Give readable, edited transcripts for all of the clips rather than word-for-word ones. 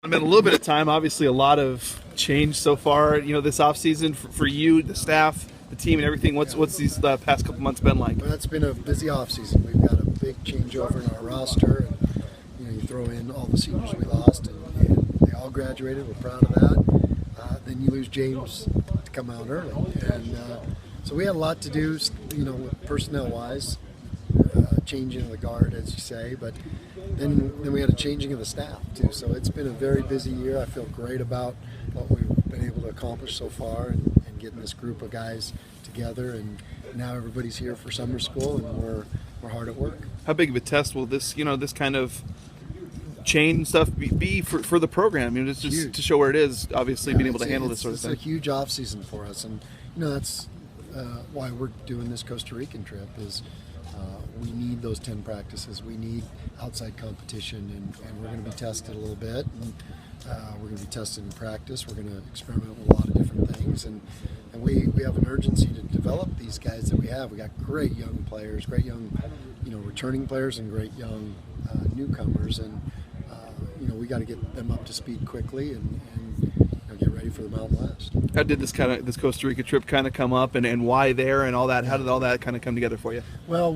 It's been a little bit of time. Obviously, a lot of change so far. This offseason for you, the staff, the team, and everything. What's these past couple months been like? Well, it's been a busy offseason. We've got a big changeover in our roster, and you throw in all the seniors we lost, and they all graduated. We're proud of that. Then you lose James to come out early, and so we had a lot to do, with personnel-wise, changing of the guard, as you say, but then we had a changing of the staff too. So it's been a very busy year. I feel great about what we've been able to accomplish so far, and getting this group of guys together. And now everybody's here for summer school, and we're hard at work. How big of a test will this this kind of change stuff be for the program? It's just Huge. to show where it is. Obviously, being able to handle this sort of thing. It's a huge off season for us, and that's why we're doing this Costa Rican trip. Is we need those 10 practices. We need outside competition, and we're going to be tested a little bit. And, we're going to be tested in practice. We're going to experiment with a lot of different things, and we have an urgency to develop these guys that we have. We got great young players, great young, returning players, and great young newcomers, and we got to get them up to speed quickly and get ready for the Mountain West. How did this Costa Rica trip kind of come up, and why there and all that? How did all that kind of come together for you? Well,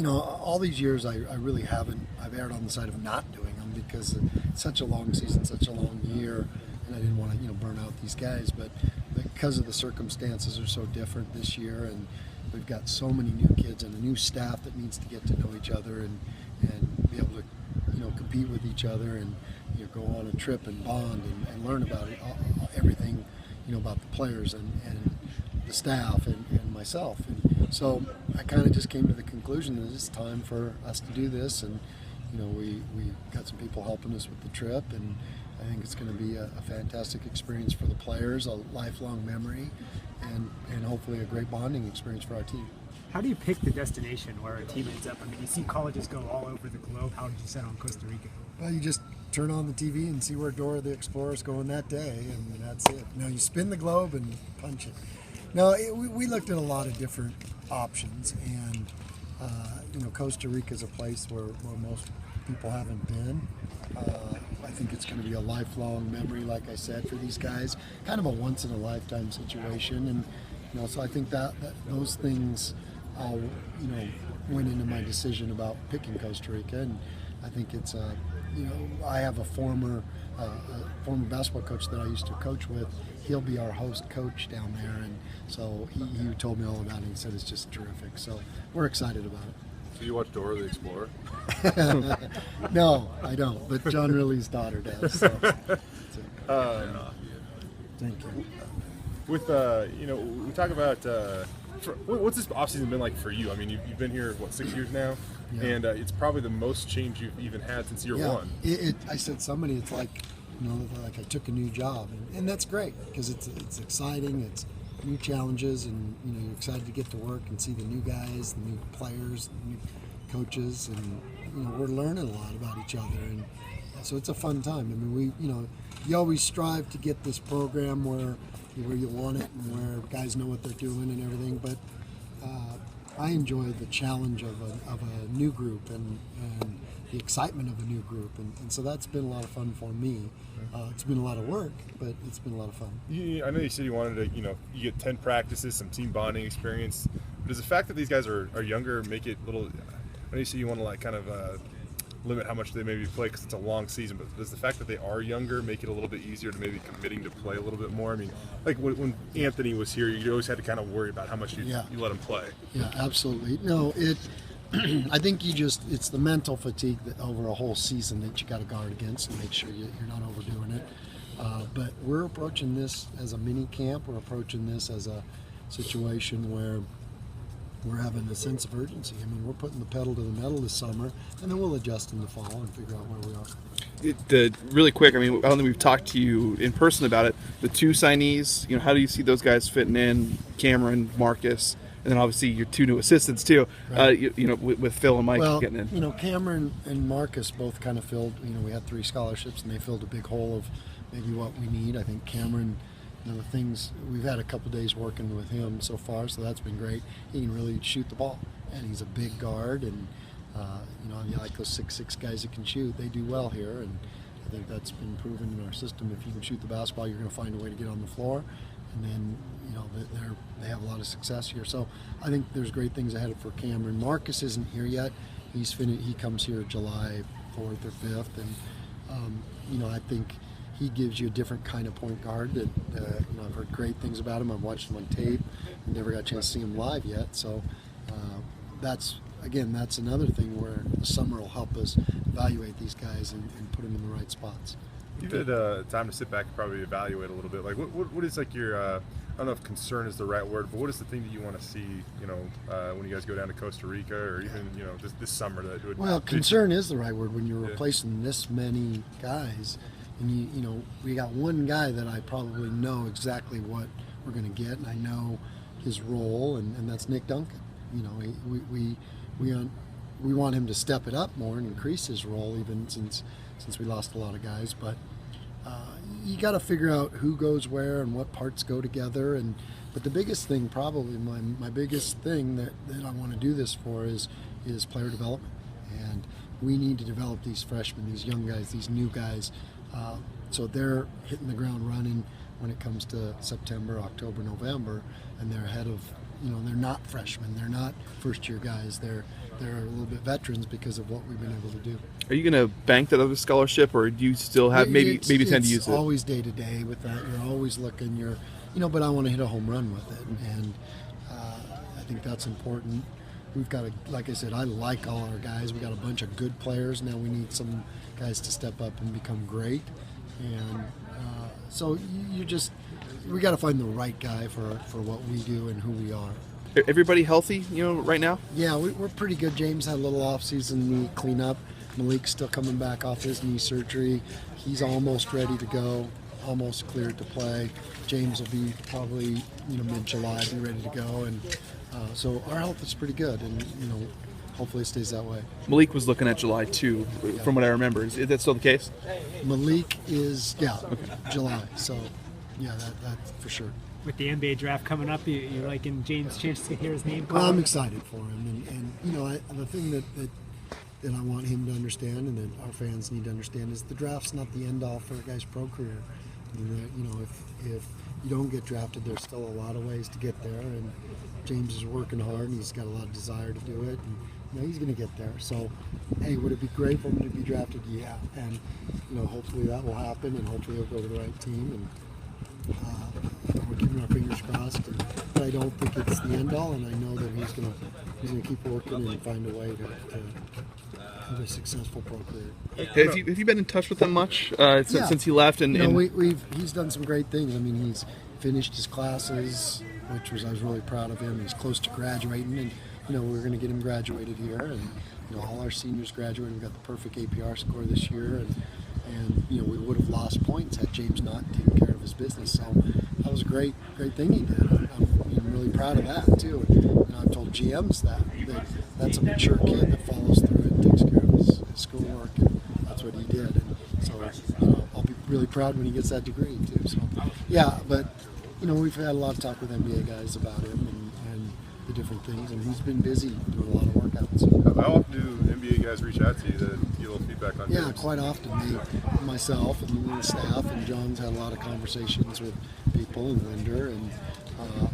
all these years I really haven't. I've erred on the side of not doing them because it's such a long season, such a long year, and I didn't want to burn out these guys. But because of the circumstances are so different this year, and we've got so many new kids and a new staff that needs to get to know each other and be able to compete with each other, and go on a trip and bond and learn about it, everything about the players and the staff and myself. And so I kind of just came to the conclusion that it's time for us to do this, and we got some people helping us with the trip, and I think it's going to be a fantastic experience for the players, a lifelong memory, and hopefully a great bonding experience for our team. How do you pick the destination where a team ends up? I mean, you see colleges go all over the globe. How did you settle on Costa Rica? Well, you just turn on the TV and see where Dora the Explorer is going that day, and that's it. You spin the globe and punch it. No, we looked at a lot of different options, and Costa Rica is a place where most people haven't been. I think it's going to be a lifelong memory, like I said, for these guys. Kind of a once-in-a-lifetime situation, and so I think that those things all went into my decision about picking Costa Rica, and I think it's I have a former basketball coach that I used to coach with. He'll be our host coach down there, and so he told me all about it. He said it's just terrific, so we're excited about it. Do you watch Dora the Explorer? No, I don't, but John Riley's daughter does. So. Thank you. With we talk about what's this offseason been like for you? I mean, you've been here 6 years now, Yeah. and it's probably the most change you've even had since year one. I said somebody, it's like like I took a new job, and that's great because it's exciting. It's new challenges, and you're excited to get to work and see the new guys, the new players, the new coaches, and we're learning a lot about each other, and so it's a fun time. I mean, you always strive to get this program where you want it and where guys know what they're doing and everything, but I enjoy the challenge of a new group and the excitement of a new group, and so that's been a lot of fun for me. It's been a lot of work, but it's been a lot of fun. I know you said you wanted to, you get 10 practices, some team bonding experience. But does the fact that these guys are younger make it a little? I know you said you want to kind of limit how much they maybe play because it's a long season, but does the fact that they are younger make it a little bit easier to maybe committing to play a little bit more? I mean, like when Anthony was here, you always had to kind of worry about how much you let him play. Yeah, absolutely. No, I think it's the mental fatigue that over a whole season that you got to guard against and make sure you're not overdoing it. But we're approaching this as a mini camp. We're approaching this as a situation where we're having a sense of urgency. I mean, we're putting the pedal to the metal this summer, and then we'll adjust in the fall and figure out where we are. Really quick, I mean, I don't think we've talked to you in person about it. The two signees, how do you see those guys fitting in? Cameron, Marcus, and then obviously your two new assistants too. Right. With Phil and Mike getting in. Cameron and Marcus both kind of filled. We had 3 scholarships, and they filled a big hole of maybe what we need. I think Cameron. The things we've had a couple days working with him so far, so that's been great. He can really shoot the ball, and he's a big guard, and you like those 6'6" guys that can shoot. They do well here, and I think that's been proven in our system. If you can shoot the basketball, you're going to find a way to get on the floor, and then they have a lot of success here. So I think there's great things ahead for Cameron. Marcus isn't here yet. He comes here July 4th or 5th, and I think he gives you a different kind of point guard that I've heard great things about him. I've watched him on tape. Never got a chance to see him live yet. So that's another thing where the summer will help us evaluate these guys and put them in the right spots. You've had time to sit back and probably evaluate a little bit. Like, what is like your I don't know if concern is the right word, but what is the thing that you want to see? When you guys go down to Costa Rica, or even this summer that would. Well, concern is the right word when you're replacing this many guys, and we got one guy that I probably know exactly what we're going to get, and I know his role, and that's Nick Duncan. We want him to step it up more and increase his role, even since we lost a lot of guys. But you got to figure out who goes where and what parts go together. But the biggest thing, probably my biggest thing that I want to do this for is player development. And we need to develop these freshmen, these young guys, these new guys, so they're hitting the ground running when it comes to September, October, November, and they're ahead of. They're not freshmen. They're not first-year guys. They're a little bit veterans because of what we've been able to do. Are you going to bank that other scholarship, or do you still have maybe tend to use it? It's always day to day with that. You're always looking. But I want to hit a home run with it, and I think that's important. We've got like I said, I like all our guys. We got a bunch of good players. Now we need some guys to step up and become great, and so we got to find the right guy for what we do and who we are. Everybody healthy, right now? Yeah, we're pretty good. James had a little off-season knee cleanup. Malik's still coming back off his knee surgery. He's almost ready to go, almost cleared to play. James will be probably mid-July, be ready to go, and so our health is pretty good, and hopefully it stays that way. Malik was looking at July too, from what I remember. Is that still the case? Malik is July. So yeah, that for sure. With the NBA draft coming up, you liking James' chance to hear his name called? Well, I'm excited for him, and the thing that I want him to understand, and that our fans need to understand, is the draft's not the end all for a guy's pro career. If you don't get drafted, there's still a lot of ways to get there, and James is working hard, and he's got a lot of desire to do it, and he's going to get there. So, hey, would it be great for him to be drafted? Yeah, and hopefully that will happen, and hopefully he'll go to the right team, and we're keeping our fingers crossed. But I don't think it's the end all, and I know that he's going to keep working and find a way to have a successful pro career. Have you been in touch with him much since he left? And he's done some great things. I mean, he's finished his classes, I was really proud of him. He's close to graduating, and we're going to get him graduated here, and all our seniors graduated. We got the perfect APR score this year, and we would have lost points had James not taken care of his business. So that was a great thing he did. I'm really proud of that too. And I've told GMs that's a mature kid that follows through and takes care of his schoolwork, and that's what he did. And so I'll be really proud when he gets that degree too. So yeah, but we've had a lot of talk with NBA guys about him and the different things, and he's been busy doing a lot of workouts. How often do NBA guys reach out to you to get a little feedback on Yeah, quite often. Myself and the staff and John's had a lot of conversations with people and Linder, and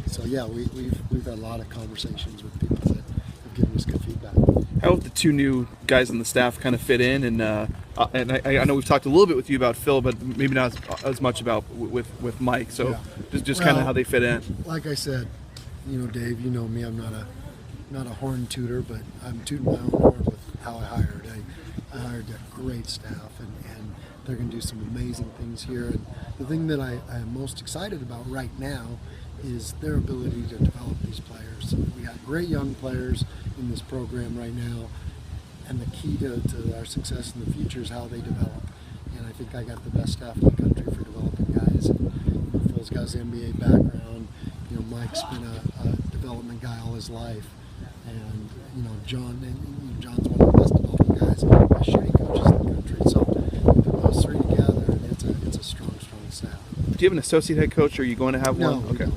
so yeah, we've had a lot of conversations with people that have given us good feedback. How have the two new guys on the staff kind of fit in? And I know we've talked a little bit with you about Phil, but maybe not as much about with Mike. So just kind of how they fit in. Like I said, Dave, you know me. I'm not a horn tooter, but I'm tooting my own horn with how I hired. I hired a great staff, and they're going to do some amazing things here. And the thing that I am most excited about right now is their ability to develop these players. We got great young players in this program right now, and the key to our success in the future is how they develop. And I think I got the best staff in the country for developing guys. And Phil's got his NBA background. Mike's been a development guy all his life, and John's one of the best development guys, best shooting coaches in the country. So put those three together, and it's a strong staff. Do you have an associate head coach, or are you going to have one? No, Okay.